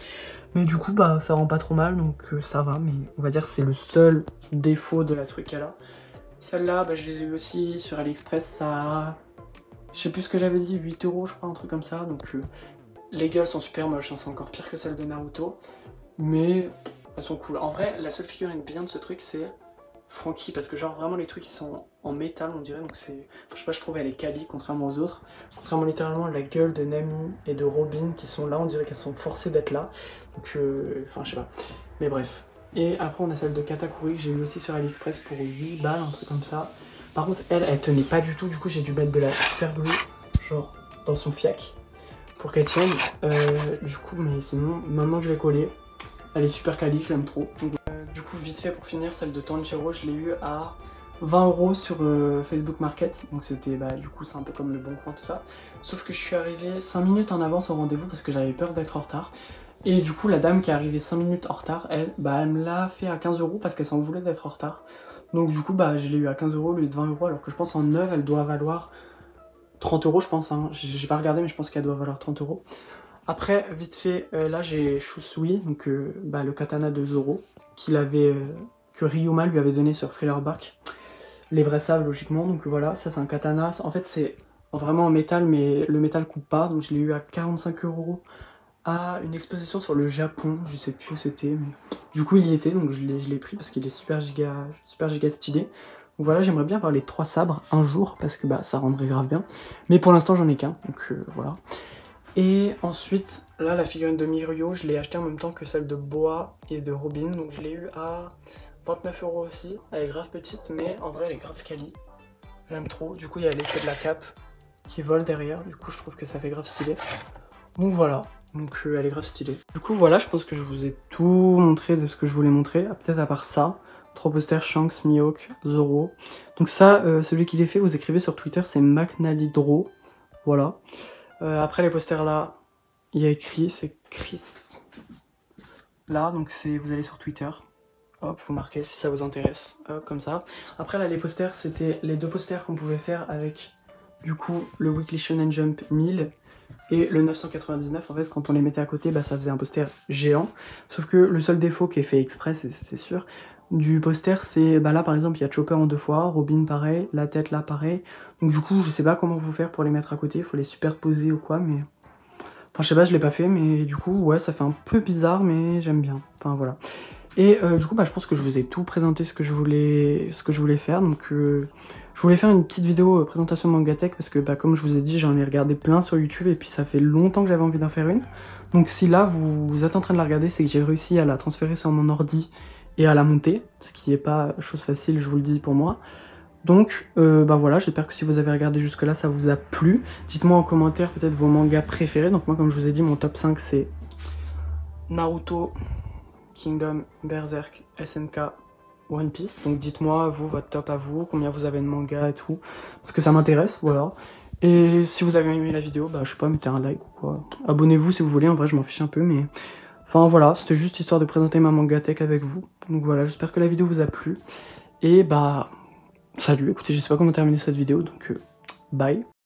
Mais du coup, bah, ça rend pas trop mal, donc ça va. Mais on va dire que c'est le seul défaut de la truc qu'elle a. Celle-là, bah, je les ai eu aussi sur AliExpress. Ça, je sais plus ce que j'avais dit, 8 € je crois, un truc comme ça. Donc les gueules sont super moches, hein, c'est encore pire que celle de Naruto. Mais elles sont cool. En vrai, la seule figurine bien de ce truc, c'est Franky, parce que genre vraiment les trucs ils sont en métal on dirait, donc c'est, je sais pas, je trouve elle est quali contrairement aux autres, contrairement littéralement à la gueule de Nami et de Robin qui sont là, on dirait qu'elles sont forcées d'être là, donc enfin je sais pas, mais bref. Et après on a celle de Katakuri que j'ai eu aussi sur AliExpress pour 8 balles, un truc comme ça. Par contre elle tenait pas du tout, du coup j'ai dû mettre de la super glue genre dans son fiac pour qu'elle tienne, du coup, mais sinon maintenant que je l'ai collée, elle est super quali, je l'aime trop. Donc, du coup, vite fait pour finir, celle de Tanjiro, je l'ai eu à 20 € sur Facebook Market. Donc c'était, bah du coup, c'est un peu comme le Bon Coin, tout ça. Sauf que je suis arrivé 5 minutes en avance au rendez-vous parce que j'avais peur d'être en retard. Et du coup, la dame qui est arrivée 5 minutes en retard, elle, bah elle me l'a fait à 15 € parce qu'elle s'en voulait d'être en retard. Donc du coup, bah je l'ai eu à 15 € au lieu de 20 €, alors que je pense en neuve, elle doit valoir 30 € je pense, hein. J'ai pas regardé mais je pense qu'elle doit valoir 30 €. Après, vite fait, là j'ai Shusui, donc bah, le katana de Zoro, que Ryuma lui avait donné sur Thriller Bark. Les vrais sables logiquement, donc voilà, ça c'est un katana. En fait c'est vraiment en métal, mais le métal coupe pas, donc je l'ai eu à 45 € à une exposition sur le Japon, je sais plus où c'était, mais du coup il y était, donc je l'ai pris parce qu'il est super giga stylé. Donc voilà, j'aimerais bien avoir les 3 sabres un jour, parce que bah ça rendrait grave bien. Mais pour l'instant j'en ai qu'un, donc voilà. Et ensuite, là, la figurine de Mirio, je l'ai achetée en même temps que celle de Boa et de Robin, donc je l'ai eu à 29 € aussi. Elle est grave petite, mais en vrai, elle est grave quali. J'aime trop. Du coup, il y a l'effet de la cape qui vole derrière, du coup, je trouve que ça fait grave stylé. Donc voilà. Donc elle est grave stylée. Du coup voilà, je pense que je vous ai tout montré de ce que je voulais montrer, peut-être à part ça. 3 posters, Shanks, Mihawk, Zoro. Donc ça, celui qui les fait, vous écrivez sur Twitter, c'est McNallyDraw. Voilà. Après les posters là, il y a écrit, c'est Chris. Là, donc vous allez sur Twitter. Hop, vous marquez si ça vous intéresse. Hop, comme ça. Après là, les posters, c'était les 2 posters qu'on pouvait faire avec, du coup, le Weekly Shonen Jump 1000 et le 999. En fait, quand on les mettait à côté, bah, ça faisait un poster géant. Sauf que le seul défaut qui est fait exprès, c'est sûr, du poster, c'est, bah là par exemple, il y a Chopper en 2 fois, Robin pareil, la tête là pareil. Donc du coup, je sais pas comment vous faire pour les mettre à côté, il faut les superposer ou quoi, mais... Enfin, je sais pas, je l'ai pas fait, mais du coup, ouais, ça fait un peu bizarre, mais j'aime bien. Enfin, voilà. Et du coup, bah, je pense que je vous ai tout présenté ce que je voulais faire. Donc, je voulais faire une petite vidéo présentation de Mangatech parce que, bah, comme je vous ai dit, j'en ai regardé plein sur YouTube et puis ça fait longtemps que j'avais envie d'en faire une. Donc, si là, vous êtes en train de la regarder, c'est que j'ai réussi à la transférer sur mon ordi et à la monter, ce qui n'est pas chose facile, je vous le dis pour moi. Donc, bah voilà, j'espère que si vous avez regardé jusque là, ça vous a plu. Dites-moi en commentaire peut-être vos mangas préférés. Donc moi, comme je vous ai dit, mon top 5, c'est Naruto, Kingdom, Berserk, SNK, One Piece. Donc dites-moi, vous, votre top à vous, combien vous avez de mangas et tout. Parce que ça m'intéresse, voilà. Et si vous avez aimé la vidéo, bah je sais pas, mettez un like ou quoi. Abonnez-vous si vous voulez, en vrai, je m'en fiche un peu, mais... Enfin voilà, c'était juste histoire de présenter ma Mangatech avec vous. Donc voilà, j'espère que la vidéo vous a plu. Et bah... Salut, écoutez, je sais pas comment terminer cette vidéo, donc bye.